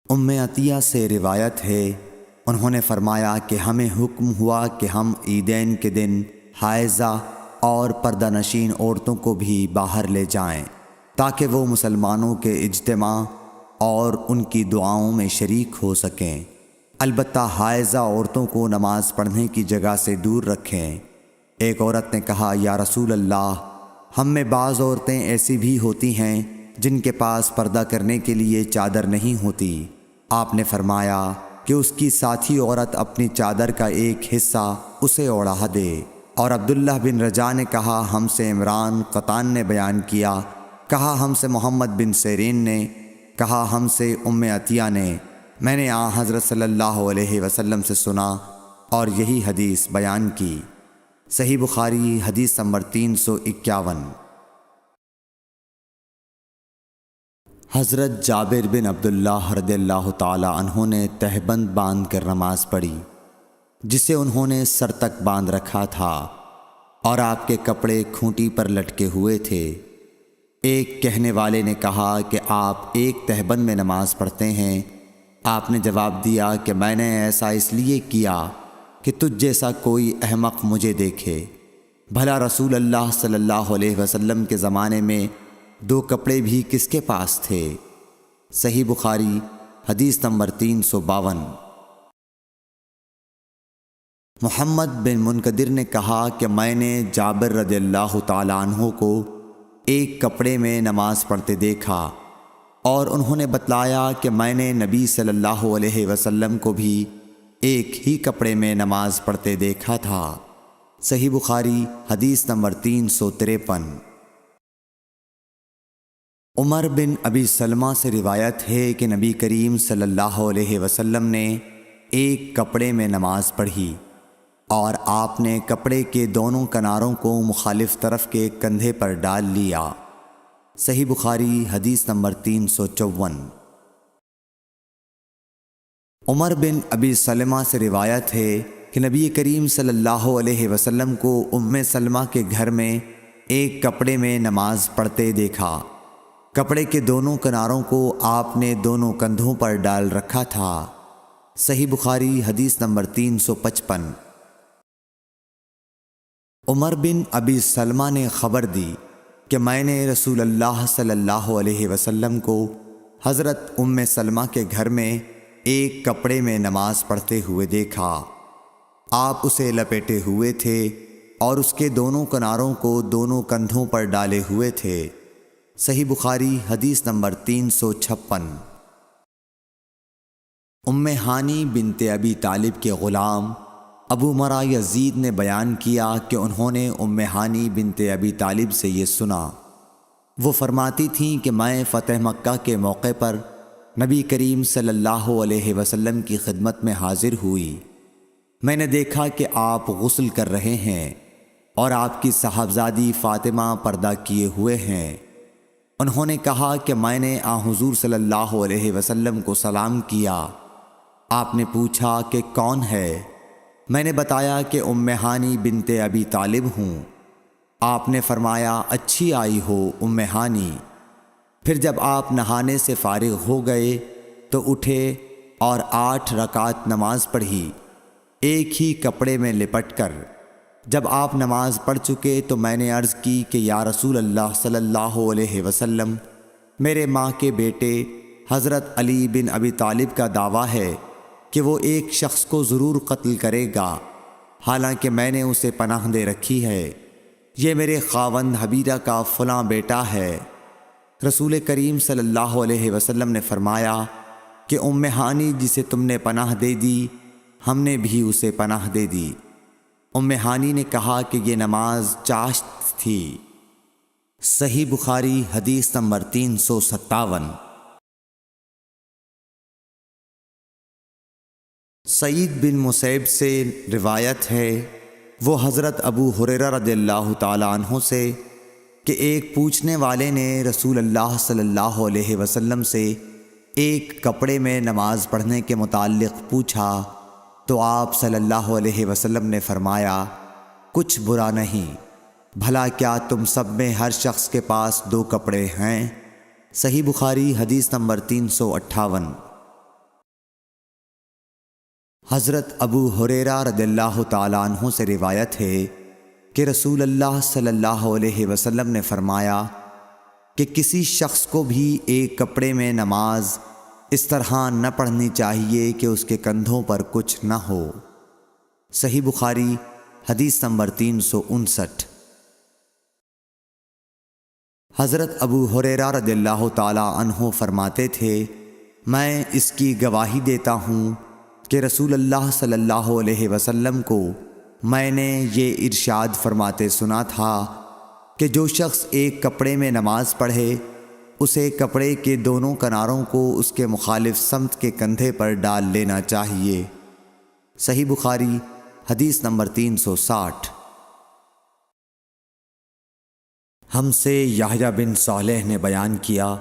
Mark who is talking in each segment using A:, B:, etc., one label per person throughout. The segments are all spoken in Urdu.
A: عطیہ سے روایت ہے، انہوں نے فرمایا کہ ہمیں حکم ہوا کہ ہم عیدین کے دن حائضہ اور پردہ نشین عورتوں کو بھی باہر لے جائیں تاکہ وہ مسلمانوں کے اجتماع اور ان کی دعاؤں میں شریک ہو سکیں۔ البتہ حائضہ عورتوں کو نماز پڑھنے کی جگہ سے دور رکھیں۔ ایک عورت نے کہا، یا رسول اللہ، ہم میں بعض عورتیں ایسی بھی ہوتی ہیں جن کے پاس پردہ کرنے کے لیے چادر نہیں ہوتی۔ آپ نے فرمایا کہ اس کی ساتھی عورت اپنی چادر کا ایک حصہ اسے اوڑھا دے۔ اور عبداللہ بن رجاء نے کہا، ہم سے عمران قطان نے بیان کیا، کہا ہم سے محمد بن سیرین نے، کہا ہم سے عطیہ نے، میں نے حضرت صلی اللہ علیہ وسلم سے سنا اور یہی حدیث بیان کی۔ صحیح بخاری حدیث نمبر 351۔ حضرت جابر بن عبداللہ رضی اللہ تعالی عنہ نے تہبند باندھ کر نماز پڑھی، جسے انہوں نے سر تک باندھ رکھا تھا اور آپ کے کپڑے کھونٹی پر لٹکے ہوئے تھے۔ ایک کہنے والے نے کہا کہ آپ ایک تہبند میں نماز پڑھتے ہیں؟ آپ نے جواب دیا کہ میں نے ایسا اس لیے کیا کہ تجھ جیسا کوئی احمق مجھے دیکھے۔ بھلا رسول اللہ صلی اللہ علیہ وسلم کے زمانے میں 2 کپڑے بھی کس کے پاس تھے؟ صحیح بخاری حدیث نمبر 352۔ محمد بن منقدر نے کہا کہ میں نے جابر رضی اللہ تعالیٰ عنہ کو ایک کپڑے میں نماز پڑھتے دیکھا، اور انہوں نے بتلایا کہ میں نے نبی صلی اللہ علیہ وسلم کو بھی ایک ہی کپڑے میں نماز پڑھتے دیکھا تھا۔ صحیح بخاری حدیث نمبر 353۔ عمر بن ابی سلمہ سے روایت ہے کہ نبی کریم صلی اللہ علیہ وسلم نے ایک کپڑے میں نماز پڑھی اور آپ نے کپڑے کے دونوں کناروں کو مخالف طرف کے کندھے پر ڈال لیا۔ صحیح بخاری حدیث نمبر 354۔ عمر بن ابی سلمہ سے روایت ہے کہ نبی کریم صلی اللہ علیہ وسلم کو سلمہ کے گھر میں ایک کپڑے میں نماز پڑھتے دیکھا۔ کپڑے کے دونوں کناروں کو آپ نے دونوں کندھوں پر ڈال رکھا تھا۔ صحیح بخاری حدیث نمبر 355۔ عمر بن ابی سلمہ نے خبر دی کہ میں نے رسول اللہ صلی اللہ علیہ وسلم کو حضرت سلمہ کے گھر میں ایک کپڑے میں نماز پڑھتے ہوئے دیکھا۔ آپ اسے لپیٹے ہوئے تھے اور اس کے دونوں کناروں کو دونوں کندھوں پر ڈالے ہوئے تھے۔ صحیح بخاری حدیث نمبر 356۔ ہانی بنت ابی طالب کے غلام ابو مرہ یزید نے بیان کیا کہ انہوں نے ہانی بنت ابی طالب سے یہ سنا۔ وہ فرماتی تھیں کہ میں فتح مکہ کے موقع پر نبی کریم صلی اللہ علیہ وسلم کی خدمت میں حاضر ہوئی۔ میں نے دیکھا کہ آپ غسل کر رہے ہیں اور آپ کی صاحبزادی فاطمہ پردہ کیے ہوئے ہیں۔ انہوں نے کہا کہ میں نے حضور صلی اللہ علیہ وسلم کو سلام کیا۔ آپ نے پوچھا کہ کون ہے؟ میں نے بتایا کہ ہانی بنت ابی طالب ہوں۔ آپ نے فرمایا، اچھی آئی ہو ہانی۔ پھر جب آپ نہانے سے فارغ ہو گئے تو اٹھے اور 8 رکعت نماز پڑھی، ایک ہی کپڑے میں لپٹ کر۔ جب آپ نماز پڑھ چکے تو میں نے عرض کی کہ یا رسول اللہ صلی اللہ علیہ وسلم، میرے ماں کے بیٹے حضرت علی بن ابی طالب کا دعویٰ ہے کہ وہ ایک شخص کو ضرور قتل کرے گا، حالانکہ میں نے اسے پناہ دے رکھی ہے۔ یہ میرے خاوند حبیرہ کا فلاں بیٹا ہے۔ رسول کریم صلی اللہ علیہ وسلم نے فرمایا کہ ہانی جسے تم نے پناہ دے دی، ہم نے بھی اسے پناہ دے دی۔ ہانی نے کہا کہ یہ نماز چاشت تھی۔ صحیح بخاری حدیث نمبر 357۔ سعید بن مسیب سے روایت ہے، وہ حضرت ابو ہریرہ رضی اللہ تعالیٰ عنہ سے کہ ایک پوچھنے والے نے رسول اللہ صلی اللہ علیہ وسلم سے ایک کپڑے میں نماز پڑھنے کے متعلق پوچھا تو آپ صلی اللہ علیہ وسلم نے فرمایا، کچھ برا نہیں، بھلا کیا تم سب میں ہر شخص کے پاس 2 کپڑے ہیں؟ صحیح بخاری حدیث نمبر 358۔ حضرت ابو ہریرہ رضی اللہ تعالیٰ عنہ سے روایت ہے کہ رسول اللہ صلی اللہ علیہ وسلم نے فرمایا کہ کسی شخص کو بھی ایک کپڑے میں نماز اس طرح نہ پڑھنی چاہیے کہ اس کے کندھوں پر کچھ نہ ہو۔ صحیح بخاری حدیث نمبر 359۔ حضرت ابو ہریرہ رضی اللہ تعالیٰ عنہ فرماتے تھے، میں اس کی گواہی دیتا ہوں کہ رسول اللہ صلی اللہ علیہ وسلم کو میں نے یہ ارشاد فرماتے سنا تھا کہ جو شخص ایک کپڑے میں نماز پڑھے اسے کپڑے کے دونوں کناروں کو اس کے مخالف سمت کے کندھے پر ڈال لینا چاہیے۔ صحیح بخاری حدیث نمبر 360۔ ہم سے یحییٰ بن صالح نے بیان کیا،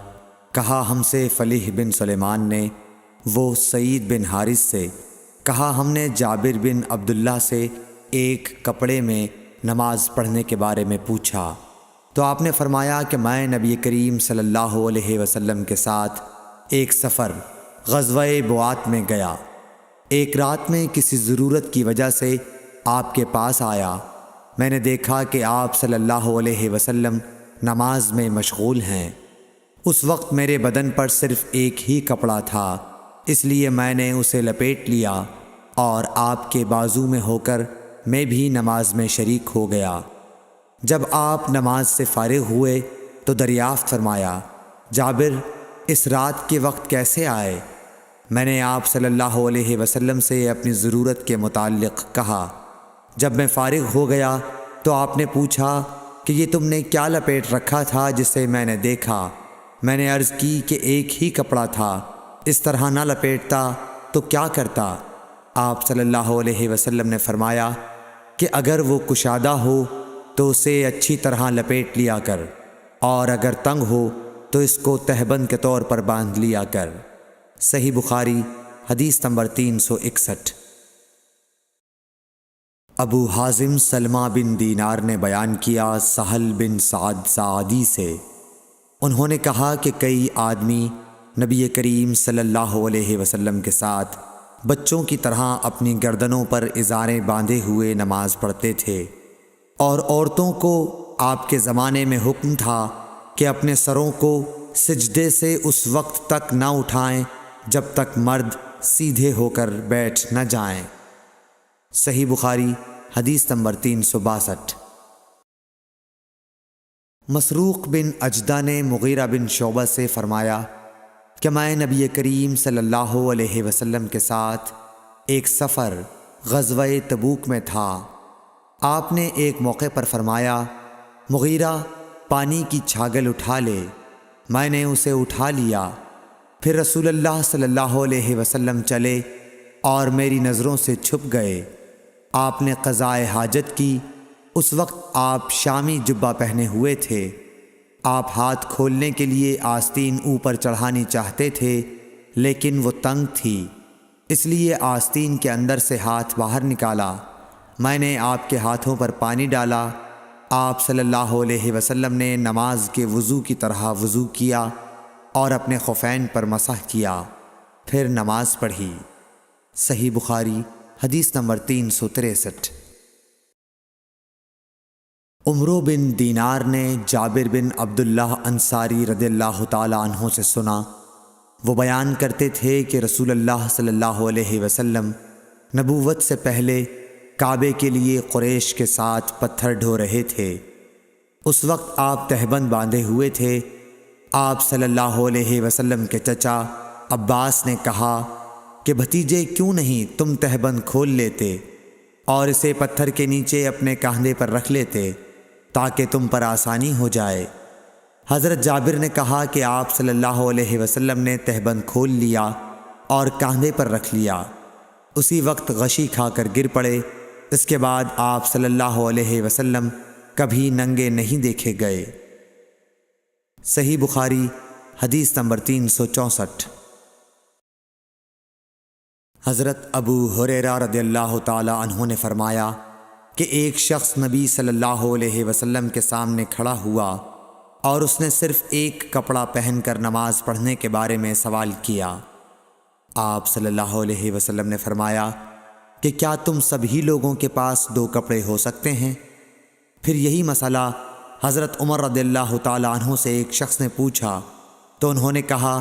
A: کہا ہم سے فلیح بن سلیمان نے، وہ سعید بن حارث سے، کہا ہم نے جابر بن عبداللہ سے ایک کپڑے میں نماز پڑھنے کے بارے میں پوچھا تو آپ نے فرمایا کہ میں نبی کریم صلی اللہ علیہ وسلم کے ساتھ ایک سفر غزوہ بوات میں گیا، ایک رات میں کسی ضرورت کی وجہ سے آپ کے پاس آیا، میں نے دیکھا کہ آپ صلی اللہ علیہ وسلم نماز میں مشغول ہیں۔ اس وقت میرے بدن پر صرف ایک ہی کپڑا تھا، اس لیے میں نے اسے لپیٹ لیا اور آپ کے بازو میں ہو کر میں بھی نماز میں شریک ہو گیا۔ جب آپ نماز سے فارغ ہوئے تو دریافت فرمایا، جابر اس رات کے وقت کیسے آئے؟ میں نے آپ صلی اللہ علیہ وسلم سے اپنی ضرورت کے متعلق کہا۔ جب میں فارغ ہو گیا تو آپ نے پوچھا کہ یہ تم نے کیا لپیٹ رکھا تھا جسے میں نے دیکھا؟ میں نے عرض کی کہ ایک ہی کپڑا تھا، اس طرح نہ لپیٹتا تو کیا کرتا؟ آپ صلی اللہ علیہ وسلم نے فرمایا کہ اگر وہ کشادہ ہو تو اسے اچھی طرح لپیٹ لیا کر، اور اگر تنگ ہو تو اس کو تہبند کے طور پر باندھ لیا کر۔ صحیح بخاری حدیث نمبر 361۔ ابو حازم سلمہ بن دینار نے بیان کیا سہل بن سعد سعدی سے، انہوں نے کہا کہ کئی آدمی نبی کریم صلی اللہ علیہ وسلم کے ساتھ بچوں کی طرح اپنی گردنوں پر ازاریں باندھے ہوئے نماز پڑھتے تھے، اور عورتوں کو آپ کے زمانے میں حکم تھا کہ اپنے سروں کو سجدے سے اس وقت تک نہ اٹھائیں جب تک مرد سیدھے ہو کر بیٹھ نہ جائیں۔ صحیح بخاری حدیث نمبر 362۔ مسروق بن اجدہ نے مغیرہ بن شعبہ سے فرمایا کہ میں نبی کریم صلی اللہ علیہ وسلم کے ساتھ ایک سفر غزوہ تبوک میں تھا۔ آپ نے ایک موقع پر فرمایا، مغیرہ پانی کی چھاگل اٹھا لے۔ میں نے اسے اٹھا لیا، پھر رسول اللہ صلی اللہ علیہ وسلم چلے اور میری نظروں سے چھپ گئے۔ آپ نے قضائے حاجت کی، اس وقت آپ شامی جبہ پہنے ہوئے تھے۔ آپ ہاتھ کھولنے کے لیے آستین اوپر چڑھانی چاہتے تھے لیکن وہ تنگ تھی، اس لیے آستین کے اندر سے ہاتھ باہر نکالا۔ میں نے آپ کے ہاتھوں پر پانی ڈالا۔ آپ صلی اللہ علیہ وسلم نے نماز کے وضو کی طرح وضو کیا اور اپنے خفین پر مسح کیا، پھر نماز پڑھی۔ صحیح بخاری حدیث نمبر 363۔ عمرو بن دینار نے جابر بن عبداللہ انصاری رضی اللہ تعالی عنہ سے سنا، وہ بیان کرتے تھے کہ رسول اللہ صلی اللہ علیہ وسلم نبوت سے پہلے کعبے کے لیے قریش کے ساتھ پتھر ڈھو رہے تھے۔ اس وقت آپ تہبند باندھے ہوئے تھے۔ آپ صلی اللہ علیہ وسلم کے چچا عباس نے کہا کہ بھتیجے کیوں نہیں تم تہبند کھول لیتے اور اسے پتھر کے نیچے اپنے کاندھے پر رکھ لیتے تاکہ تم پر آسانی ہو جائے۔ حضرت جابر نے کہا کہ آپ صلی اللہ علیہ وسلم نے تہبند کھول لیا اور کاندھے پر رکھ لیا، اسی وقت غشی کھا کر گر پڑے۔ اس کے بعد آپ صلی اللہ علیہ وسلم کبھی ننگے نہیں دیکھے گئے۔ صحیح بخاری حدیث نمبر 364۔ حضرت ابو ہریرہ رضی اللہ تعالی عنہ نے فرمایا کہ ایک شخص نبی صلی اللہ علیہ وسلم کے سامنے کھڑا ہوا اور اس نے صرف ایک کپڑا پہن کر نماز پڑھنے کے بارے میں سوال کیا۔ آپ صلی اللہ علیہ وسلم نے فرمایا کہ کیا تم سبھی لوگوں کے پاس 2 کپڑے ہو سکتے ہیں؟ پھر یہی مسئلہ حضرت عمر رضی اللہ تعالیٰ عنہ سے ایک شخص نے پوچھا تو انہوں نے کہا،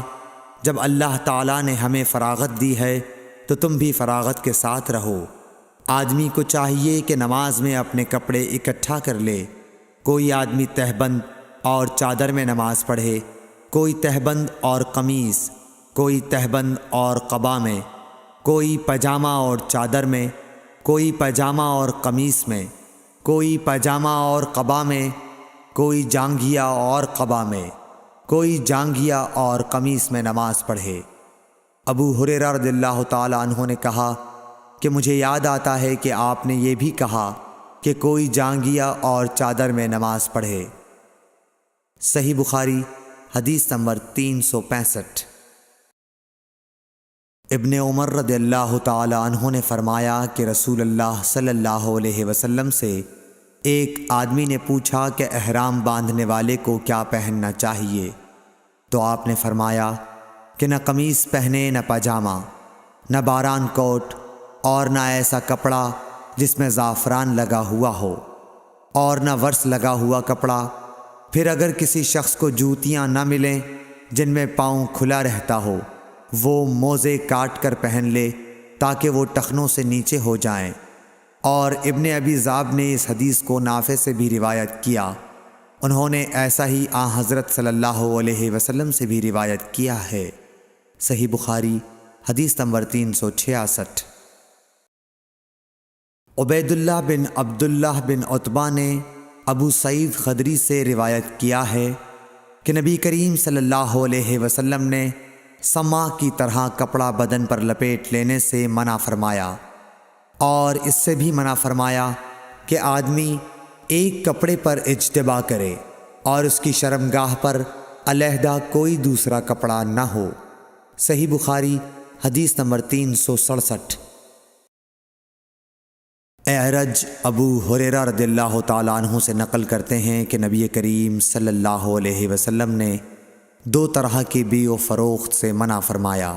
A: جب اللہ تعالیٰ نے ہمیں فراغت دی ہے تو تم بھی فراغت کے ساتھ رہو۔ آدمی کو چاہیے کہ نماز میں اپنے کپڑے اکٹھا کر لے۔ کوئی آدمی تہبند اور چادر میں نماز پڑھے، کوئی تہبند اور قمیص، کوئی تہبند اور قبا میں، کوئی پاجامہ اور چادر میں، کوئی پاجامہ اور قمیص میں، کوئی پاجامہ اور قبا میں، کوئی جانگھیا اور قبا میں، کوئی جانگھیا اور قمیص میں نماز پڑھے۔ ابو ہریرہ رضی اللہ تعالی عنہ نے کہا کہ مجھے یاد آتا ہے کہ آپ نے یہ بھی کہا کہ کوئی جانگھیا اور چادر میں نماز پڑھے۔ صحیح بخاری حدیث نمبر 365۔ ابن عمر رضی اللہ تعالی عنہ نے فرمایا کہ رسول اللہ صلی اللہ علیہ وسلم سے ایک آدمی نے پوچھا کہ احرام باندھنے والے کو کیا پہننا چاہیے؟ تو آپ نے فرمایا کہ نہ قمیص پہنے، نہ پاجامہ، نہ باران کوٹ، اور نہ ایسا کپڑا جس میں زعفران لگا ہوا ہو، اور نہ ورس لگا ہوا کپڑا۔ پھر اگر کسی شخص کو جوتیاں نہ ملیں جن میں پاؤں کھلا رہتا ہو، وہ موزے کاٹ کر پہن لے تاکہ وہ ٹخنوں سے نیچے ہو جائیں۔ اور ابن ابی ذئب نے اس حدیث کو نافع سے بھی روایت کیا، انہوں نے ایسا ہی حضرت صلی اللہ علیہ وسلم سے بھی روایت کیا ہے۔ صحیح بخاری حدیث نمبر 366۔ عبید اللہ بن عبداللہ بن عتبہ نے ابو سعید خدری سے روایت کیا ہے کہ نبی کریم صلی اللہ علیہ وسلم نے سما کی طرح کپڑا بدن پر لپیٹ لینے سے منع فرمایا، اور اس سے بھی منع فرمایا کہ آدمی ایک کپڑے پر اجتباء کرے اور اس کی شرمگاہ پر علیحدہ کوئی دوسرا کپڑا نہ ہو۔ صحیح بخاری حدیث نمبر 367۔ اعرج ابو ہریرہ رضی اللہ تعالیٰ عنہ سے نقل کرتے ہیں کہ نبی کریم صلی اللہ علیہ وسلم نے 2 طرح کی بیع و فروخت سے منع فرمایا،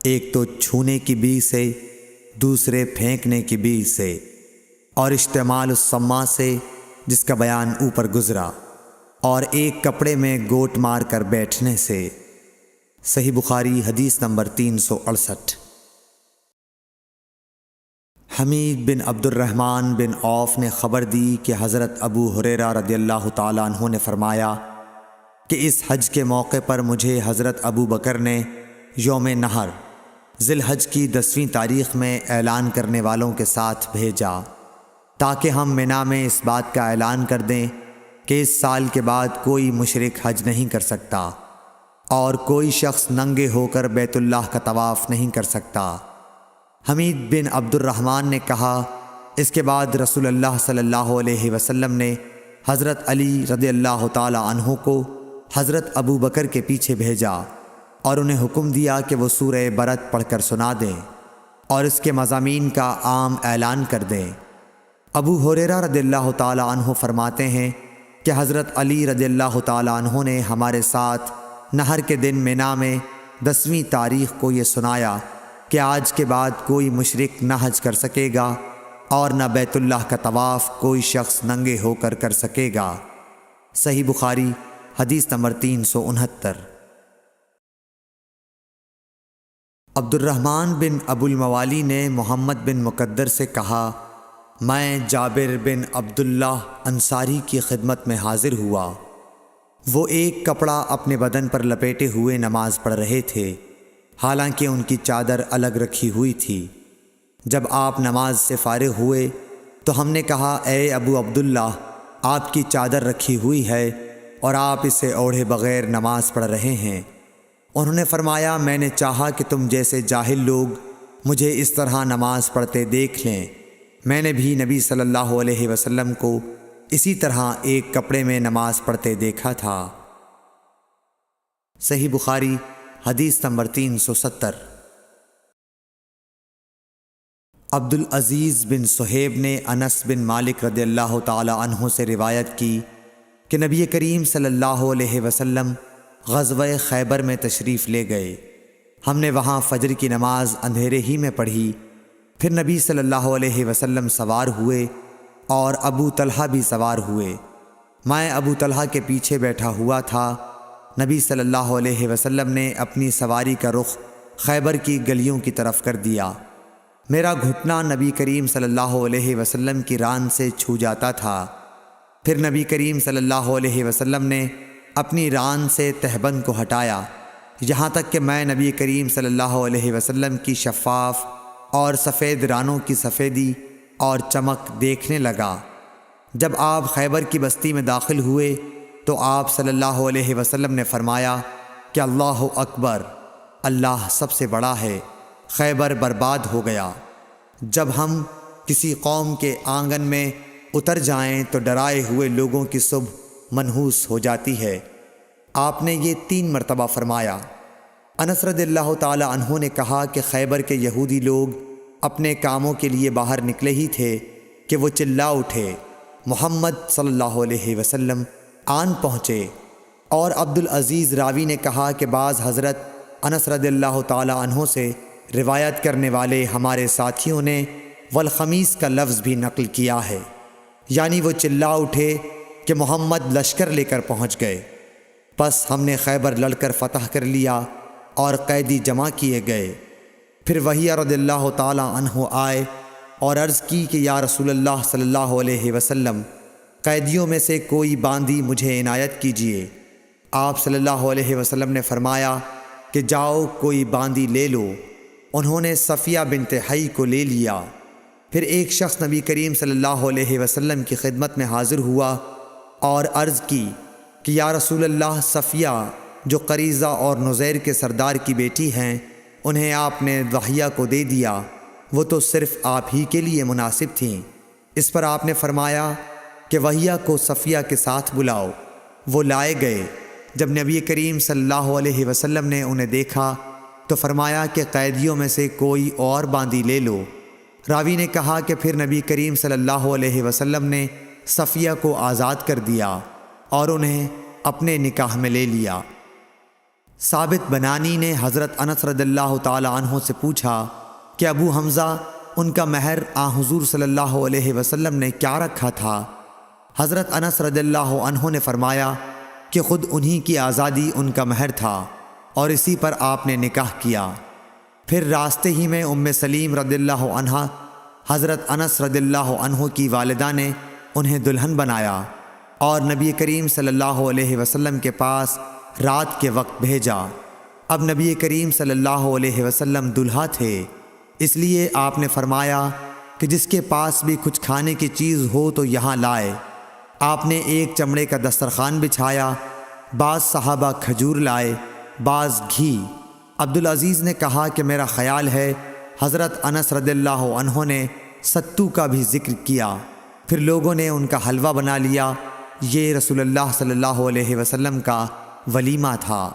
A: ایک تو چھونے کی بیع سے، دوسرے پھینکنے کی بیع سے، اور اشتعمال السما سے جس کا بیان اوپر گزرا، اور ایک کپڑے میں گوٹ مار کر بیٹھنے سے۔ صحیح بخاری حدیث نمبر 368۔ حمید بن عبد الرحمن بن عوف نے خبر دی کہ حضرت ابو ہریرہ رضی اللہ تعالیٰ عنہ نے فرمایا کہ اس حج کے موقع پر مجھے حضرت ابو بکر نے یوم نحر ذی الحج کی 10ویں تاریخ میں اعلان کرنے والوں کے ساتھ بھیجا تاکہ ہم منا میں اس بات کا اعلان کر دیں کہ اس سال کے بعد کوئی مشرک حج نہیں کر سکتا اور کوئی شخص ننگے ہو کر بیت اللہ کا طواف نہیں کر سکتا۔ حمید بن عبد الرحمن نے کہا، اس کے بعد رسول اللہ صلی اللہ علیہ وسلم نے حضرت علی رضی اللہ تعالی عنہ کو حضرت ابو بکر کے پیچھے بھیجا اور انہیں حکم دیا کہ وہ سورہ برت پڑھ کر سنا دیں اور اس کے مضامین کا عام اعلان کر دیں۔ ابو ہریرہ رضی اللہ تعالی عنہ فرماتے ہیں کہ حضرت علی رضی اللہ تعالی عنہ نے ہمارے ساتھ نہر کے دن منا میں 10ویں تاریخ کو یہ سنایا کہ آج کے بعد کوئی مشرک نہ حج کر سکے گا اور نہ بیت اللہ کا طواف کوئی شخص ننگے ہو کر کر سکے گا۔ صحیح بخاری حدیث نمبر 369۔ عبد الرحمن بن ابو الموالی نے محمد بن مقدر سے کہا، میں جابر بن عبداللہ انصاری کی خدمت میں حاضر ہوا، وہ ایک کپڑا اپنے بدن پر لپیٹے ہوئے نماز پڑھ رہے تھے، حالانکہ ان کی چادر الگ رکھی ہوئی تھی۔ جب آپ نماز سے فارغ ہوئے تو ہم نے کہا، اے ابو عبداللہ، آپ کی چادر رکھی ہوئی ہے اور آپ اسے اوڑھے بغیر نماز پڑھ رہے ہیں۔ انہوں نے فرمایا، میں نے چاہا کہ تم جیسے جاہل لوگ مجھے اس طرح نماز پڑھتے دیکھ لیں۔ میں نے بھی نبی صلی اللہ علیہ وسلم کو اسی طرح ایک کپڑے میں نماز پڑھتے دیکھا تھا۔ صحیح بخاری حدیث نمبر 370۔ عبد العزیز بن صہیب نے انس بن مالک رضی اللہ تعالی عنہ سے روایت کی کہ نبی کریم صلی اللہ علیہ وسلم غزوہ خیبر میں تشریف لے گئے۔ ہم نے وہاں فجر کی نماز اندھیرے ہی میں پڑھی، پھر نبی صلی اللہ علیہ وسلم سوار ہوئے اور ابو طلحہ بھی سوار ہوئے۔ میں ابو طلحہ کے پیچھے بیٹھا ہوا تھا۔ نبی صلی اللہ علیہ وسلم نے اپنی سواری کا رخ خیبر کی گلیوں کی طرف کر دیا۔ میرا گھٹنا نبی کریم صلی اللہ علیہ وسلم کی ران سے چھو جاتا تھا۔ پھر نبی کریم صلی اللہ علیہ وسلم نے اپنی ران سے تہبند کو ہٹایا، یہاں تک کہ میں نبی کریم صلی اللہ علیہ وسلم کی شفاف اور سفید رانوں کی سفیدی اور چمک دیکھنے لگا۔ جب آپ خیبر کی بستی میں داخل ہوئے تو آپ صلی اللہ علیہ وسلم نے فرمایا کہ اللہ اکبر، اللہ سب سے بڑا ہے، خیبر برباد ہو گیا۔ جب ہم کسی قوم کے آنگن میں اتر جائیں تو ڈرائے ہوئے لوگوں کی صبح منحوس ہو جاتی ہے۔ آپ نے یہ 3 مرتبہ فرمایا۔ انس رضی اللہ تعالی عنہ نے کہا کہ خیبر کے یہودی لوگ اپنے کاموں کے لیے باہر نکلے ہی تھے کہ وہ چلا اٹھے، محمد صلی اللہ علیہ وسلم آن پہنچے۔ اور عبدالعزیز راوی نے کہا کہ بعض حضرت انس رضی اللہ تعالی عنہ سے روایت کرنے والے ہمارے ساتھیوں نے والخمیس کا لفظ بھی نقل کیا ہے، یعنی وہ چلا اٹھے کہ محمد لشکر لے کر پہنچ گئے۔ پس ہم نے خیبر لڑ کر فتح کر لیا اور قیدی جمع کیے گئے۔ پھر وحیہ رضی اللہ تعالی عنہ آئے اور عرض کی کہ یا رسول اللہ صلی اللہ علیہ وسلم، قیدیوں میں سے کوئی باندی مجھے عنایت کیجیے۔ آپ صلی اللہ علیہ وسلم نے فرمایا کہ جاؤ کوئی باندی لے لو۔ انہوں نے صفیہ بنت حی کو لے لیا۔ پھر ایک شخص نبی کریم صلی اللہ علیہ وسلم کی خدمت میں حاضر ہوا اور عرض کی کہ یا رسول اللہ، صفیہ جو قریظہ اور نزیر کے سردار کی بیٹی ہیں، انہیں آپ نے وحیہ کو دے دیا، وہ تو صرف آپ ہی کے لیے مناسب تھیں۔ اس پر آپ نے فرمایا کہ وحیہ کو صفیہ کے ساتھ بلاؤ۔ وہ لائے گئے۔ جب نبی کریم صلی اللہ علیہ وسلم نے انہیں دیکھا تو فرمایا کہ قیدیوں میں سے کوئی اور باندی لے لو۔ راوی نے کہا کہ پھر نبی کریم صلی اللہ علیہ وسلم نے صفیہ کو آزاد کر دیا اور انہیں اپنے نکاح میں لے لیا۔ ثابت بنانی نے حضرت انس رضی اللہ تعالی عنہ سے پوچھا کہ ابو حمزہ، ان کا مہر حضور صلی اللہ علیہ وسلم نے کیا رکھا تھا؟ حضرت انس رضی اللہ عنہ نے فرمایا کہ خود انہی کی آزادی ان کا مہر تھا اور اسی پر آپ نے نکاح کیا۔ پھر راستے ہی میں ام سلیم رضی اللہ عنہ حضرت انس رضی اللہ عنہ کی والدہ نے انہیں دلہن بنایا اور نبی کریم صلی اللہ علیہ وسلم کے پاس رات کے وقت بھیجا۔ اب نبی کریم صلی اللہ علیہ وسلم دلہا تھے، اس لیے آپ نے فرمایا کہ جس کے پاس بھی کچھ کھانے کی چیز ہو تو یہاں لائے۔ آپ نے ایک چمڑے کا دسترخوان بچھایا، بعض صحابہ کھجور لائے، بعض گھی۔ عبدالعزیز نے کہا کہ میرا خیال ہے حضرت انس رضی اللہ عنہ نے ستو کا بھی ذکر کیا۔ پھر لوگوں نے ان کا حلوہ بنا لیا۔ یہ رسول اللہ صلی اللہ علیہ وسلم کا ولیمہ تھا۔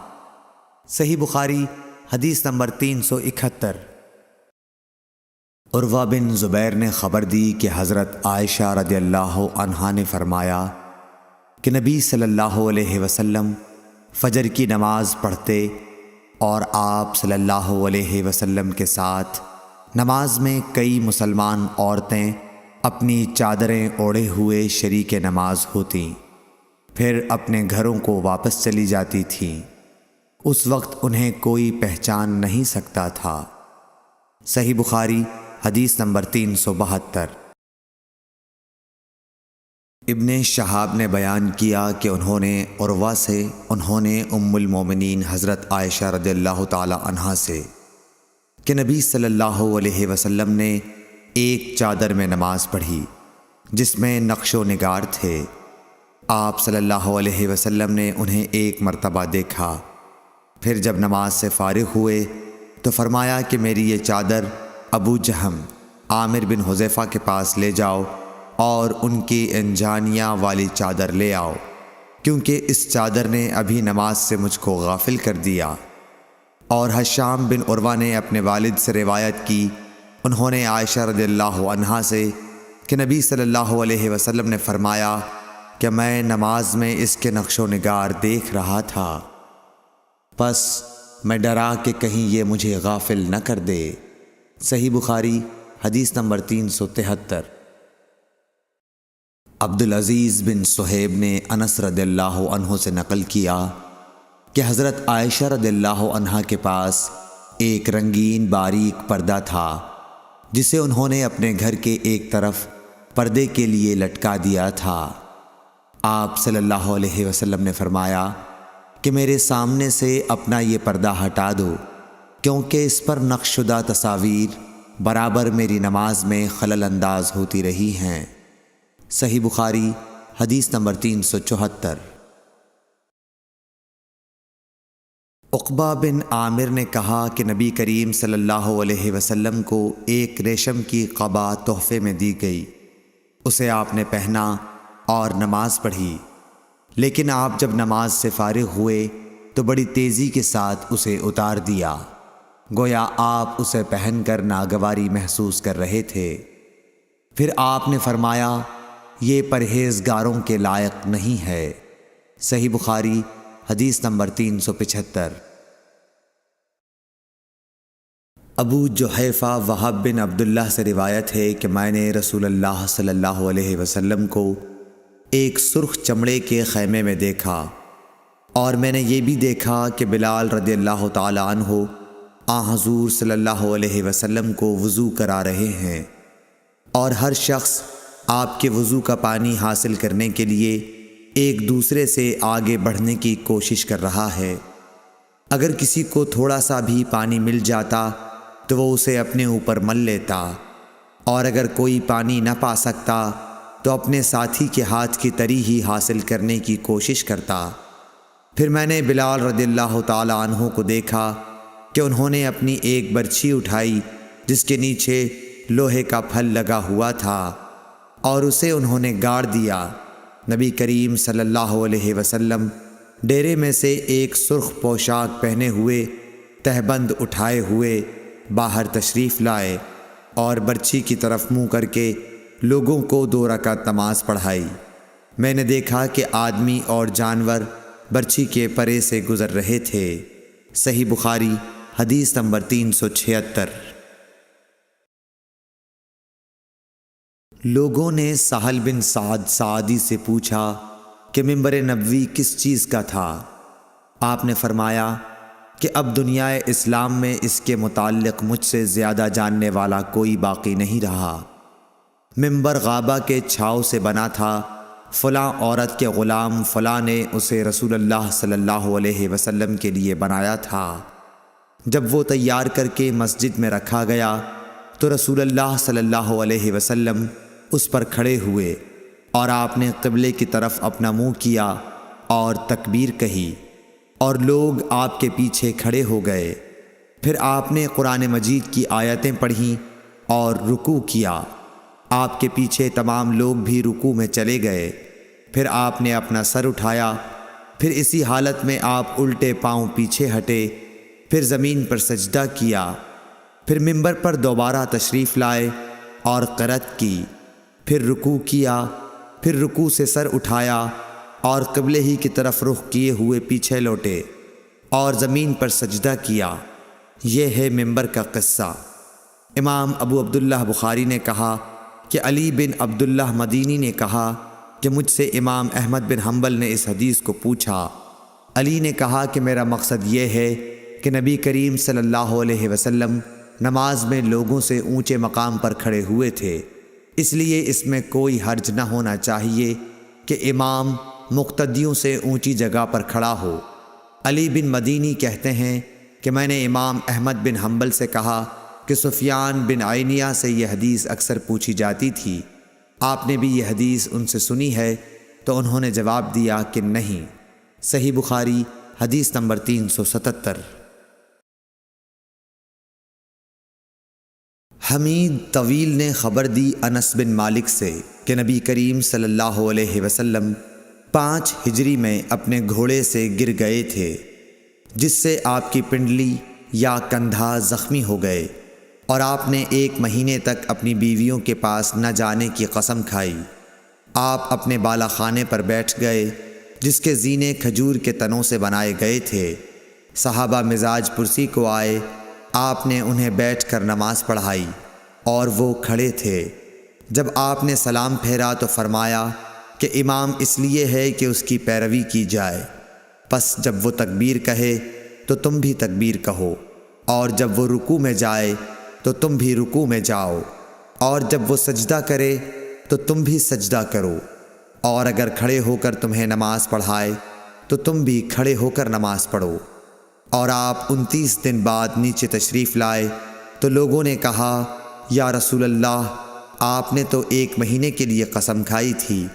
A: صحیح بخاری حدیث نمبر 371۔ عروہ بن زبیر نے خبر دی کہ حضرت عائشہ رضی اللہ عنہا نے فرمایا کہ نبی صلی اللہ علیہ وسلم فجر کی نماز پڑھتے اور آپ صلی اللہ علیہ وسلم کے ساتھ نماز میں کئی مسلمان عورتیں اپنی چادریں اوڑھے ہوئے شریک نماز ہوتیں، پھر اپنے گھروں کو واپس چلی جاتی تھیں۔ اس وقت انہیں کوئی پہچان نہیں سکتا تھا۔ صحیح بخاری حدیث نمبر 372۔ ابن شہاب نے بیان کیا کہ انہوں نے عروہ سے ام المومنین حضرت عائشہ رضی اللہ تعالی عنہا سے کہ نبی صلی اللہ علیہ وسلم نے ایک چادر میں نماز پڑھی جس میں نقش و نگار تھے۔ آپ صلی اللہ علیہ وسلم نے انہیں ایک مرتبہ دیکھا، پھر جب نماز سے فارغ ہوئے تو فرمایا کہ میری یہ چادر ابو جہم عامر بن حذیفہ کے پاس لے جاؤ اور ان کی انجانیہ والی چادر لے آؤ، کیونکہ اس چادر نے ابھی نماز سے مجھ کو غافل کر دیا۔ اور حشام بن عروہ نے اپنے والد سے روایت کی، انہوں نے عائشہ رضی اللہ عنہا سے کہ نبی صلی اللہ علیہ وسلم نے فرمایا کہ میں نماز میں اس کے نقش و نگار دیکھ رہا تھا، پس میں ڈرا کہ کہیں یہ مجھے غافل نہ کر دے۔ صحیح بخاری حدیث نمبر 373۔ عبدالعزیز بن صہیب نے انس رضی اللہ عنہ سے نقل کیا کہ حضرت عائشہ رضی اللہ عنہا کے پاس ایک رنگین باریک پردہ تھا جسے انہوں نے اپنے گھر کے ایک طرف پردے کے لیے لٹکا دیا تھا۔ آپ صلی اللہ علیہ وسلم نے فرمایا کہ میرے سامنے سے اپنا یہ پردہ ہٹا دو، کیونکہ اس پر نقش شدہ تصاویر برابر میری نماز میں خلل انداز ہوتی رہی ہیں۔ صحیح بخاری حدیث نمبر 374۔ عقبہ بن عامر نے کہا کہ نبی کریم صلی اللہ علیہ وسلم کو ایک ریشم کی قبا تحفے میں دی گئی، اسے آپ نے پہنا اور نماز پڑھی، لیکن آپ جب نماز سے فارغ ہوئے تو بڑی تیزی کے ساتھ اسے اتار دیا، گویا آپ اسے پہن کر ناگواری محسوس کر رہے تھے۔ پھر آپ نے فرمایا یہ پرہیزگاروں کے لائق نہیں ہے۔ صحیح بخاری حدیث نمبر 375۔ ابو جحیفہ وہب بن عبداللہ سے روایت ہے کہ میں نے رسول اللہ صلی اللہ علیہ وسلم کو ایک سرخ چمڑے کے خیمے میں دیکھا، اور میں نے یہ بھی دیکھا کہ بلال رضی اللہ تعالی عنہ حضور صلی اللہ علیہ وسلم کو وضو کرا رہے ہیں، اور ہر شخص آپ کے وضو کا پانی حاصل کرنے کے لیے ایک دوسرے سے آگے بڑھنے کی کوشش کر رہا ہے۔ اگر کسی کو تھوڑا سا بھی پانی مل جاتا تو وہ اسے اپنے اوپر مل لیتا، اور اگر کوئی پانی نہ پا سکتا تو اپنے ساتھی کے ہاتھ کی تری ہی حاصل کرنے کی کوشش کرتا۔ پھر میں نے بلال رضی اللہ تعالی عنہ کو دیکھا کہ انہوں نے اپنی ایک برچھی اٹھائی جس کے نیچے لوہے کا پھل لگا ہوا تھا، اور اسے انہوں نے گاڑ دیا۔ نبی کریم صلی اللہ علیہ وسلم ڈیرے میں سے ایک سرخ پوشاک پہنے ہوئے تہبند اٹھائے ہوئے باہر تشریف لائے اور برچھی کی طرف منہ کر کے لوگوں کو 2 رکعت نماز پڑھائی۔ میں نے دیکھا کہ آدمی اور جانور برچھی کے پرے سے گزر رہے تھے۔ صحیح بخاری حدیث نمبر 376۔ لوگوں نے سہل بن سعد سعدی سے پوچھا کہ منبر نبوی کس چیز کا تھا؟ آپ نے فرمایا کہ اب دنیا اسلام میں اس کے متعلق مجھ سے زیادہ جاننے والا کوئی باقی نہیں رہا۔ منبر غابہ کے چھاؤ سے بنا تھا، فلاں عورت کے غلام فلاں نے اسے رسول اللہ صلی اللہ علیہ وسلم کے لیے بنایا تھا۔ جب وہ تیار کر کے مسجد میں رکھا گیا تو رسول اللہ صلی اللہ علیہ وسلم اس پر کھڑے ہوئے، اور آپ نے قبلے کی طرف اپنا منہ کیا اور تکبیر کہی، اور لوگ آپ کے پیچھے کھڑے ہو گئے۔ پھر آپ نے قرآن مجید کی آیتیں پڑھیں اور رکوع کیا۔ آپ کے پیچھے تمام لوگ بھی رکوع میں چلے گئے۔ پھر آپ نے اپنا سر اٹھایا، پھر اسی حالت میں آپ الٹے پاؤں پیچھے ہٹے، پھر زمین پر سجدہ کیا، پھر منبر پر دوبارہ تشریف لائے اور قرأت کی، پھر رکوع کیا، پھر رکوع سے سر اٹھایا اور قبلے ہی کی طرف رخ کیے ہوئے پیچھے لوٹے اور زمین پر سجدہ کیا۔ یہ ہے منبر کا قصہ۔ امام ابو عبداللہ بخاری نے کہا کہ علی بن عبداللہ مدینی نے کہا کہ مجھ سے امام احمد بن حنبل نے اس حدیث کو پوچھا۔ علی نے کہا کہ میرا مقصد یہ ہے کہ نبی کریم صلی اللہ علیہ وسلم نماز میں لوگوں سے اونچے مقام پر کھڑے ہوئے تھے، اس لیے اس میں کوئی حرج نہ ہونا چاہیے کہ امام مقتدیوں سے اونچی جگہ پر کھڑا ہو۔ علی بن مدینی کہتے ہیں کہ میں نے امام احمد بن حنبل سے کہا کہ سفیان بن عینیہ سے یہ حدیث اکثر پوچھی جاتی تھی، آپ نے بھی یہ حدیث ان سے سنی ہے؟ تو انہوں نے جواب دیا کہ نہیں۔ صحیح بخاری حدیث نمبر 377۔ حمید طویل نے خبر دی انس بن مالک سے کہ نبی کریم صلی اللہ علیہ وسلم 5 ہجری میں اپنے گھوڑے سے گر گئے تھے، جس سے آپ کی پنڈلی یا کندھا زخمی ہو گئے، اور آپ نے 1 مہینے تک اپنی بیویوں کے پاس نہ جانے کی قسم کھائی۔ آپ اپنے بالا خانے پر بیٹھ گئے جس کے زینے کھجور کے تنوں سے بنائے گئے تھے۔ صحابہ مزاج پرسی کو آئے، آپ نے انہیں بیٹھ کر نماز پڑھائی اور وہ کھڑے تھے۔ جب آپ نے سلام پھیرا تو فرمایا کہ امام اس لیے ہے کہ اس کی پیروی کی جائے، پس جب وہ تکبیر کہے تو تم بھی تکبیر کہو، اور جب وہ رکوع میں جائے تو تم بھی رکوع میں جاؤ، اور جب وہ سجدہ کرے تو تم بھی سجدہ کرو، اور اگر کھڑے ہو کر تمہیں نماز پڑھائے تو تم بھی کھڑے ہو کر نماز پڑھو۔ اور آپ 29 دن بعد نیچے تشریف لائے تو لوگوں نے کہا، یا رسول اللہ، آپ نے تو 1 مہینے کے لیے قسم کھائی تھی۔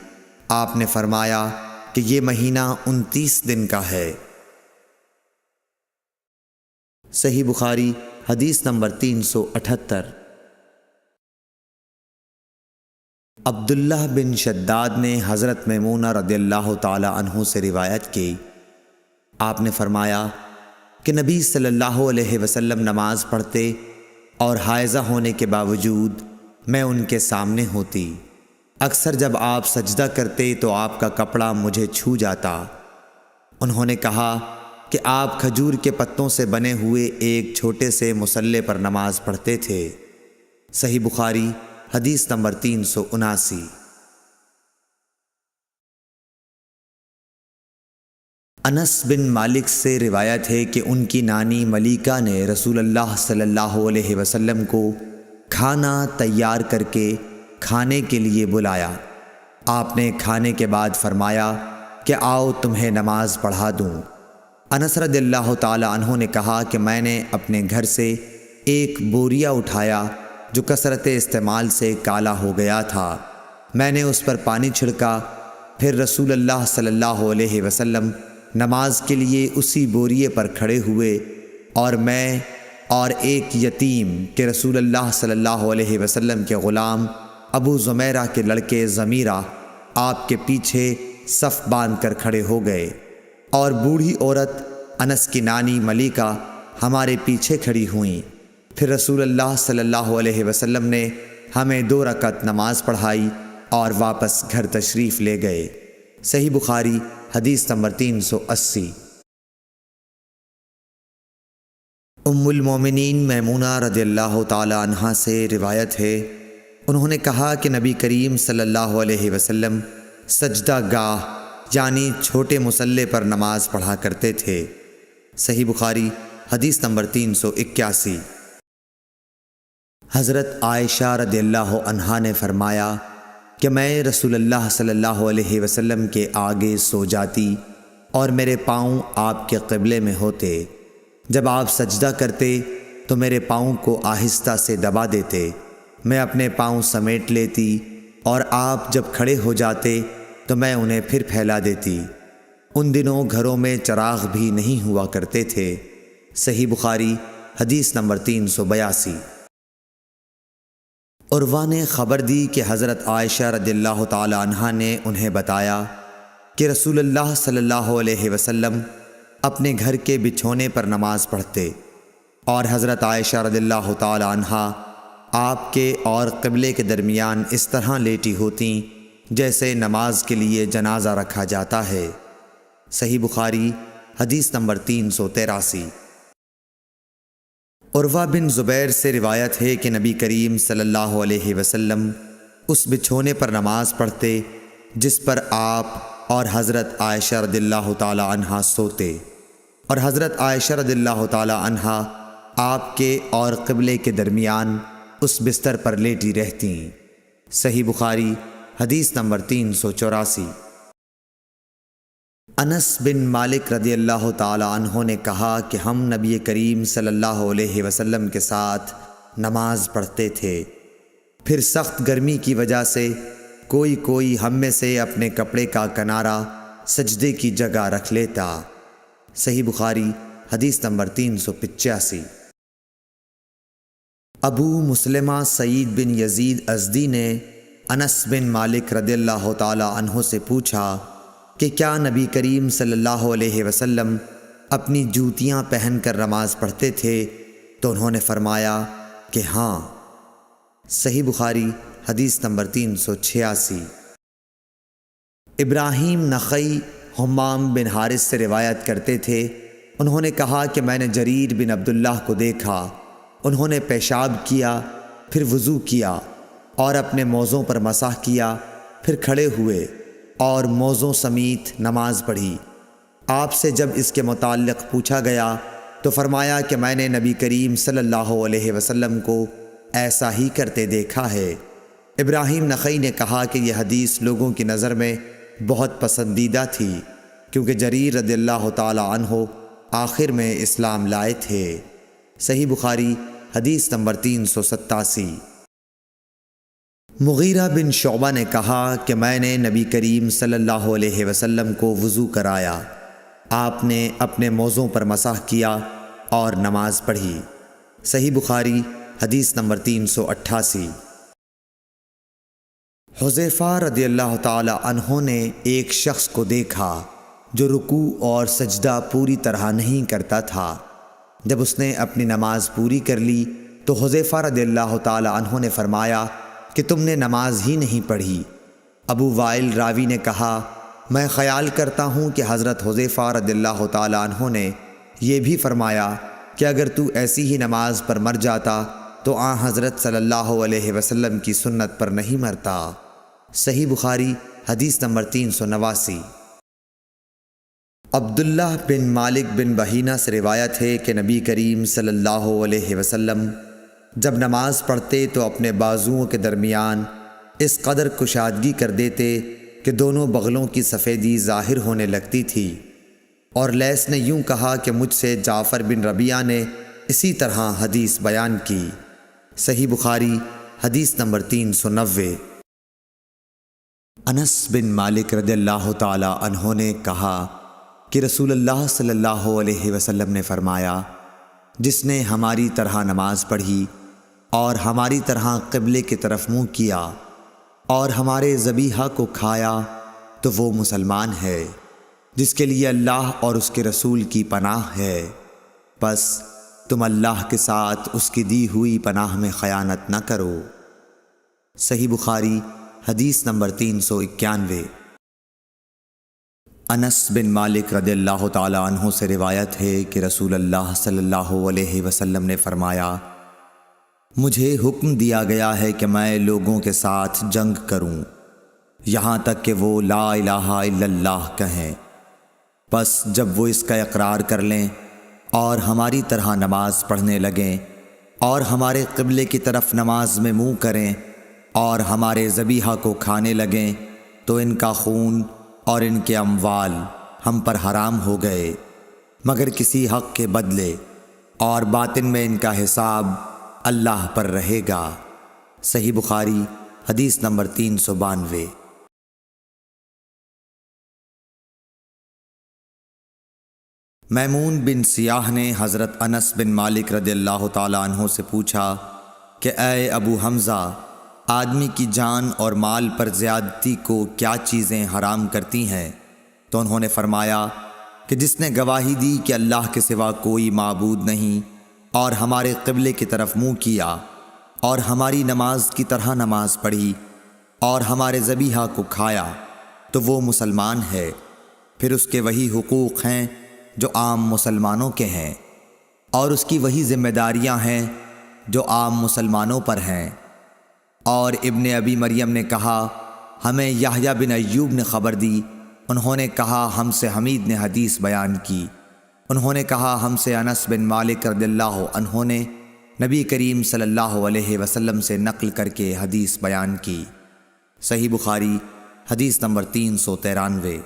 A: آپ نے فرمایا کہ یہ مہینہ 29 دن کا ہے۔ صحیح بخاری حدیث نمبر 378۔ عبداللہ بن شداد نے حضرت میمونہ رضی اللہ تعالی عنہ سے روایت کی، آپ نے فرمایا کہ نبی صلی اللہ علیہ وسلم نماز پڑھتے اور حائضہ ہونے کے باوجود میں ان کے سامنے ہوتی۔ اکثر جب آپ سجدہ کرتے تو آپ کا کپڑا مجھے چھو جاتا۔ انہوں نے کہا کہ آپ کھجور کے پتوں سے بنے ہوئے ایک چھوٹے سے مصلے پر نماز پڑھتے تھے۔ صحیح بخاری حدیث نمبر 379۔ انس بن مالک سے روایت ہے کہ ان کی نانی ملیکہ نے رسول اللہ صلی اللہ علیہ وسلم کو کھانا تیار کر کے کھانے کے لیے بلایا۔ آپ نے کھانے کے بعد فرمایا کہ آؤ تمہیں نماز پڑھا دوں۔ انس رضی اللہ تعالی عنہ نے کہا کہ میں نے اپنے گھر سے ایک بوریا اٹھایا جو کثرت استعمال سے کالا ہو گیا تھا۔ میں نے اس پر پانی چھڑکا، پھر رسول اللہ صلی اللہ علیہ وسلم نماز کے لیے اسی بوریے پر کھڑے ہوئے، اور میں اور ایک یتیم کہ رسول اللہ صلی اللہ علیہ وسلم کے غلام ابو زمیرہ کے لڑکے ضمیرہ آپ کے پیچھے صف باندھ کر کھڑے ہو گئے، اور بوڑھی عورت انس کی نانی ملیکہ ہمارے پیچھے کھڑی ہوئیں۔ پھر رسول اللہ صلی اللہ علیہ وسلم نے ہمیں 2 رکعت نماز پڑھائی اور واپس گھر تشریف لے گئے۔ صحیح بخاری حدیث نمبر 380۔ ام المومنین میمونہ رضی اللہ تعالی عنہا سے روایت ہے، انہوں نے کہا کہ نبی کریم صلی اللہ علیہ وسلم سجدہ گاہ یعنی چھوٹے مصلے پر نماز پڑھا کرتے تھے۔ صحیح بخاری حدیث نمبر 381۔ حضرت عائشہ رضی اللہ عنہا نے فرمایا کہ میں رسول اللہ صلی اللہ علیہ وسلم کے آگے سو جاتی اور میرے پاؤں آپ کے قبلے میں ہوتے۔ جب آپ سجدہ کرتے تو میرے پاؤں کو آہستہ سے دبا دیتے، میں اپنے پاؤں سمیٹ لیتی، اور آپ جب کھڑے ہو جاتے تو میں انہیں پھر پھیلا دیتی۔ ان دنوں گھروں میں چراغ بھی نہیں ہوا کرتے تھے۔ صحیح بخاری حدیث نمبر 382۔ عروہ نے خبر دی کہ حضرت عائشہ رضی اللہ تعالی عنہا نے انہیں بتایا کہ رسول اللہ صلی اللہ علیہ وسلم اپنے گھر کے بچھونے پر نماز پڑھتے، اور حضرت عائشہ رضی اللہ تعالی عنہا آپ کے اور قبلے کے درمیان اس طرح لیٹی ہوتیں جیسے نماز کے لیے جنازہ رکھا جاتا ہے۔ صحیح بخاری حدیث نمبر 383۔ عروہ بن زبیر سے روایت ہے کہ نبی کریم صلی اللہ علیہ وسلم اس بچھونے پر نماز پڑھتے جس پر آپ اور حضرت عائشہ رضی اللہ تعالی عنہا سوتے، اور حضرت عائشہ رضی اللہ تعالی عنہا آپ کے اور قبلے کے درمیان اس بستر پر لیٹی رہتیں۔ صحیح بخاری حدیث نمبر 384۔ انس بن مالک رضی اللہ تعالی عنہ نے کہا کہ ہم نبی کریم صلی اللہ علیہ وسلم کے ساتھ نماز پڑھتے تھے، پھر سخت گرمی کی وجہ سے کوئی ہم میں سے اپنے کپڑے کا کنارہ سجدے کی جگہ رکھ لیتا۔ صحیح بخاری حدیث نمبر 385۔ ابو مسلمہ سعید بن یزید ازدی نے انس بن مالک رضی اللہ تعالی عنہ سے پوچھا کہ کیا نبی کریم صلی اللہ علیہ وسلم اپنی جوتیاں پہن کر نماز پڑھتے تھے؟ تو انہوں نے فرمایا کہ ہاں۔ صحیح بخاری حدیث نمبر 386۔ ابراہیم نخعی حمام بن حارث سے روایت کرتے تھے، انہوں نے کہا کہ میں نے جریر بن عبداللہ کو دیکھا، انہوں نے پیشاب کیا، پھر وضو کیا اور اپنے موزوں پر مسح کیا، پھر کھڑے ہوئے اور موزوں سمیت نماز پڑھی۔ آپ سے جب اس کے متعلق پوچھا گیا تو فرمایا کہ میں نے نبی کریم صلی اللہ علیہ وسلم کو ایسا ہی کرتے دیکھا ہے۔ ابراہیم نخعی نے کہا کہ یہ حدیث لوگوں کی نظر میں بہت پسندیدہ تھی، کیونکہ جریر رضی اللہ تعالی عنہ آخر میں اسلام لائے تھے۔ صحیح بخاری حدیث نمبر 387۔ مغیرہ بن شعبہ نے کہا کہ میں نے نبی کریم صلی اللہ علیہ وسلم کو وضو کرایا، آپ نے اپنے موزوں پر مسح کیا اور نماز پڑھی۔ صحیح بخاری حدیث نمبر 388۔ حذیفہ رضی اللہ تعالی عنہ نے ایک شخص کو دیکھا جو رکوع اور سجدہ پوری طرح نہیں کرتا تھا۔ جب اس نے اپنی نماز پوری کر لی تو حذیفہ رضی اللہ تعالی عنہ نے فرمایا کہ تم نے نماز ہی نہیں پڑھی۔ ابو وائل راوی نے کہا میں خیال کرتا ہوں کہ حضرت حذیفہ رضی اللہ تعالی عنہ نے یہ بھی فرمایا کہ اگر تو ایسی ہی نماز پر مر جاتا تو حضرت صلی اللہ علیہ وسلم کی سنت پر نہیں مرتا۔ صحیح بخاری حدیث نمبر 389۔ عبداللہ بن مالک بن بحینہ سے روایت ہے کہ نبی کریم صلی اللہ علیہ وسلم جب نماز پڑھتے تو اپنے بازوؤں کے درمیان اس قدر کشادگی کر دیتے کہ دونوں بغلوں کی سفیدی ظاہر ہونے لگتی تھی۔ اور لیث نے یوں کہا کہ مجھ سے جعفر بن ربیعہ نے اسی طرح حدیث بیان کی۔ صحیح بخاری حدیث نمبر 390۔ انس بن مالک رضی اللہ تعالی عنہ نے کہا کہ رسول اللہ صلی اللہ علیہ وسلم نے فرمایا جس نے ہماری طرح نماز پڑھی اور ہماری طرح قبلے کی طرف منہ کیا اور ہمارے ذبیحہ کو کھایا تو وہ مسلمان ہے جس کے لیے اللہ اور اس کے رسول کی پناہ ہے، پس تم اللہ کے ساتھ اس کی دی ہوئی پناہ میں خیانت نہ کرو۔ صحیح بخاری حدیث نمبر 391۔ انس بن مالک رضی اللہ تعالی عنہ سے روایت ہے کہ رسول اللہ صلی اللہ علیہ وسلم نے فرمایا مجھے حکم دیا گیا ہے کہ میں لوگوں کے ساتھ جنگ کروں یہاں تک کہ وہ لا الہ الا اللہ کہیں، پس جب وہ اس کا اقرار کر لیں اور ہماری طرح نماز پڑھنے لگیں اور ہمارے قبلے کی طرف نماز میں منہ کریں اور ہمارے ذبیحہ کو کھانے لگیں تو ان کا خون اور ان کے اموال ہم پر حرام ہو گئے مگر کسی حق کے بدلے، اور باطن میں ان کا حساب اللہ پر رہے گا۔ صحیح بخاری حدیث نمبر 392۔ میمون بن سیاح نے حضرت انس بن مالک رضی اللہ تعالی عنہ سے پوچھا کہ اے ابو حمزہ، آدمی کی جان اور مال پر زیادتی کو کیا چیزیں حرام کرتی ہیں؟ تو انہوں نے فرمایا کہ جس نے گواہی دی کہ اللہ کے سوا کوئی معبود نہیں اور ہمارے قبلے کی طرف منہ کیا اور ہماری نماز کی طرح نماز پڑھی اور ہمارے ذبیحہ کو کھایا تو وہ مسلمان ہے، پھر اس کے وہی حقوق ہیں جو عام مسلمانوں کے ہیں، اور اس کی وہی ذمہ داریاں ہیں جو عام مسلمانوں پر ہیں۔ اور ابن ابی مریم نے کہا ہمیں یحییٰ بن ایوب نے خبر دی، انہوں نے کہا ہم سے حمید نے حدیث بیان کی، انہوں نے کہا ہم سے انس بن مالک رضی اللہ عنہ نے نبی کریم صلی اللہ علیہ وسلم سے نقل کر کے حدیث بیان کی۔ صحیح بخاری حدیث نمبر 393۔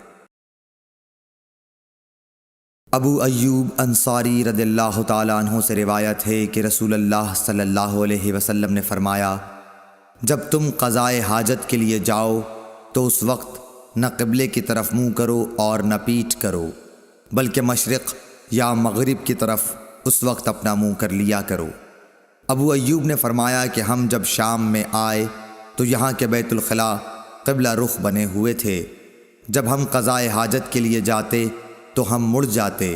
A: ابو ایوب انصاری رضی اللہ تعالی عنہ سے روایت ہے کہ رسول اللہ صلی اللہ علیہ وسلم نے فرمایا جب تم قضائے حاجت کے لیے جاؤ تو اس وقت نہ قبلے کی طرف منہ کرو اور نہ پیٹھ کرو، بلکہ مشرق یا مغرب کی طرف اس وقت اپنا منہ کر لیا کرو۔ ابو ایوب نے فرمایا کہ ہم جب شام میں آئے تو یہاں کے بیت الخلاء قبلہ رخ بنے ہوئے تھے، جب ہم قضائے حاجت کے لیے جاتے تو ہم مڑ جاتے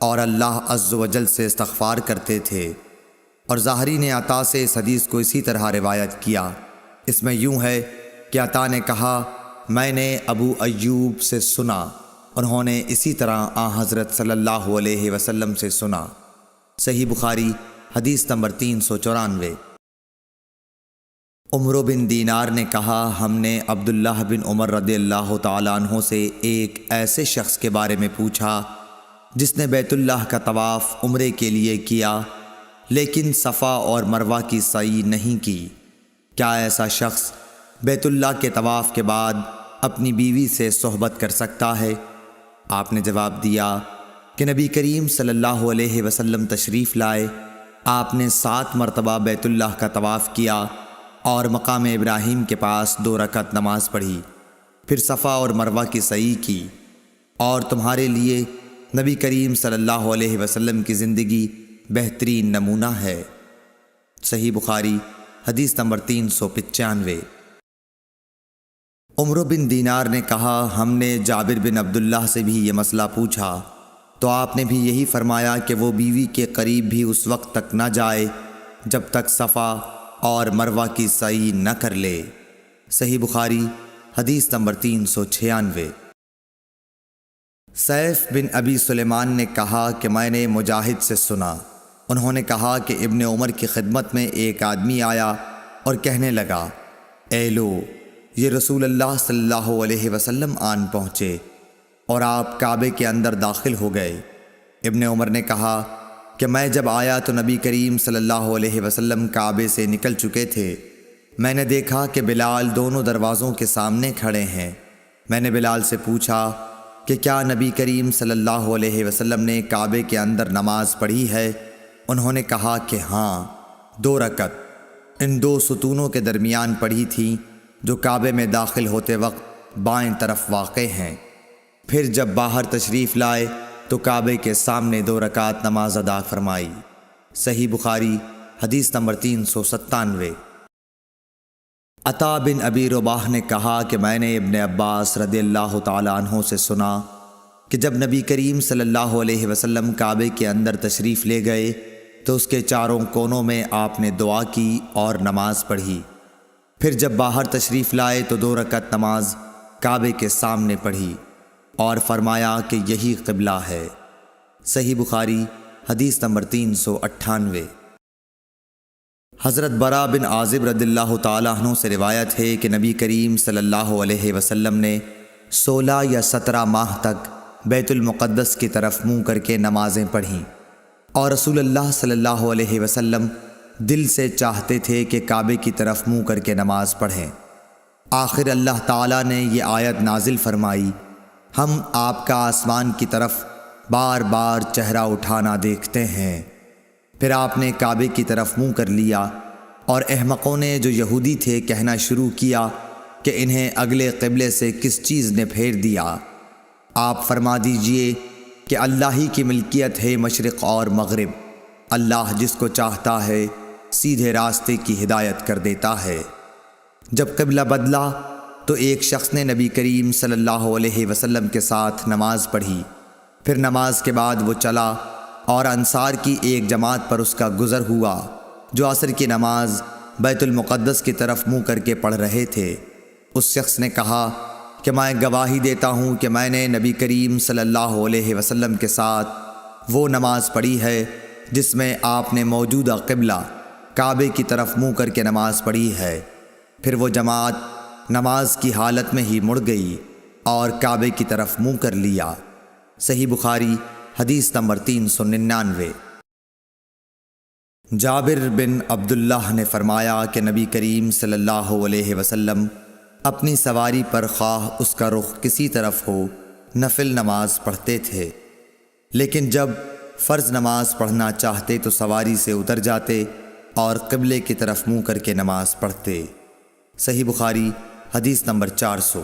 A: اور اللہ عز و جل سے استغفار کرتے تھے۔ اور ظاہری نے عطا سے اس حدیث کو اسی طرح روایت کیا۔ اس میں یوں ہے کہ عطا نے کہا میں نے ابو ایوب سے سنا، انہوں نے اسی طرح حضرت صلی اللہ علیہ وسلم سے سنا۔ صحیح بخاری حدیث نمبر 394۔ عمرو بن دینار نے کہا ہم نے عبداللہ بن عمر رضی اللہ تعالیٰ عنہ سے ایک ایسے شخص کے بارے میں پوچھا جس نے بیت اللہ کا طواف عمرے کے لیے کیا لیکن صفا اور مروہ کی سعی نہیں کی، کیا ایسا شخص بیت اللہ کے طواف کے بعد اپنی بیوی سے صحبت کر سکتا ہے؟ آپ نے جواب دیا کہ نبی کریم صلی اللہ علیہ وسلم تشریف لائے، آپ نے 7 مرتبہ بیت اللہ کا طواف کیا اور مقام ابراہیم کے پاس 2 رکعت نماز پڑھی، پھر صفا اور مروہ کی سعی کی، اور تمہارے لیے نبی کریم صلی اللہ علیہ وسلم کی زندگی بہترین نمونہ ہے۔ صحیح بخاری حدیث نمبر 395۔ عمرو بن دینار نے کہا ہم نے جابر بن عبداللہ سے بھی یہ مسئلہ پوچھا تو آپ نے بھی یہی فرمایا کہ وہ بیوی کے قریب بھی اس وقت تک نہ جائے جب تک صفا اور مروہ کی سعی نہ کر لے۔ صحیح بخاری حدیث نمبر 396۔ سیف بن ابی سلیمان نے کہا کہ میں نے مجاہد سے سنا، انہوں نے کہا کہ ابن عمر کی خدمت میں ایک آدمی آیا اور کہنے لگا اے لو، یہ رسول اللہ صلی اللہ علیہ وسلم آن پہنچے اور آپ کعبے کے اندر داخل ہو گئے۔ ابن عمر نے کہا کہ میں جب آیا تو نبی کریم صلی اللہ علیہ وسلم کعبے سے نکل چکے تھے، میں نے دیکھا کہ بلال دونوں دروازوں کے سامنے کھڑے ہیں۔ میں نے بلال سے پوچھا کہ کیا نبی کریم صلی اللہ علیہ وسلم نے کعبے کے اندر نماز پڑھی ہے؟ انہوں نے کہا کہ ہاں، 2 رکعت ان 2 ستونوں کے درمیان پڑھی تھیں جو کعبے میں داخل ہوتے وقت بائیں طرف واقع ہیں۔ پھر جب باہر تشریف لائے تو کعبے کے سامنے 2 رکعت نماز ادا فرمائی۔ صحیح بخاری حدیث نمبر 397۔ عطا بن ابی رباح نے کہا کہ میں نے ابن عباس رضی اللہ تعالیٰ عنہ سے سنا کہ جب نبی کریم صلی اللہ علیہ وسلم کعبے کے اندر تشریف لے گئے تو اس کے چاروں کونوں میں آپ نے دعا کی اور نماز پڑھی۔ پھر جب باہر تشریف لائے تو 2 رکعت نماز کعبے کے سامنے پڑھی اور فرمایا کہ یہی قبلہ ہے۔ صحیح بخاری حدیث نمبر 398۔ حضرت برا بن عازب رضی اللہ تعالیٰ عنہ سے روایت ہے کہ نبی کریم صلی اللہ علیہ وسلم نے 16 یا 17 ماہ تک بیت المقدس کی طرف منہ کر کے نمازیں پڑھیں، اور رسول اللہ صلی اللہ علیہ وسلم دل سے چاہتے تھے کہ کعبے کی طرف منہ کر کے نماز پڑھیں۔ آخر اللہ تعالیٰ نے یہ آیت نازل فرمائی، ہم آپ کا آسمان کی طرف بار بار چہرہ اٹھانا دیکھتے ہیں۔ پھر آپ نے کعبے کی طرف منہ کر لیا اور احمقوں نے جو یہودی تھے کہنا شروع کیا کہ انہیں اگلے قبلے سے کس چیز نے پھیر دیا۔ آپ فرما دیجئے کہ اللہ ہی کی ملکیت ہے مشرق اور مغرب، اللہ جس کو چاہتا ہے سیدھے راستے کی ہدایت کر دیتا ہے۔ جب قبلہ بدلا تو ایک شخص نے نبی کریم صلی اللہ علیہ وسلم کے ساتھ نماز پڑھی، پھر نماز کے بعد وہ چلا اور انصار کی ایک جماعت پر اس کا گزر ہوا جو عصر کی نماز بیت المقدس کی طرف منہ کر کے پڑھ رہے تھے۔ اس شخص نے کہا کہ میں گواہی دیتا ہوں کہ میں نے نبی کریم صلی اللہ علیہ وسلم کے ساتھ وہ نماز پڑھی ہے جس میں آپ نے موجودہ قبلہ کعبے کی طرف منہ کر کے نماز پڑھی ہے۔ پھر وہ جماعت نماز کی حالت میں ہی مڑ گئی اور کعبے کی طرف منہ کر لیا۔ صحیح بخاری حدیث نمبر 399۔ جابر بن عبداللہ نے فرمایا کہ نبی کریم صلی اللہ علیہ وسلم اپنی سواری پر خواہ اس کا رخ کسی طرف ہو نفل نماز پڑھتے تھے، لیکن جب فرض نماز پڑھنا چاہتے تو سواری سے اتر جاتے اور قبلے کی طرف منہ کر کے نماز پڑھتے۔ صحیح بخاری حدیث نمبر 400۔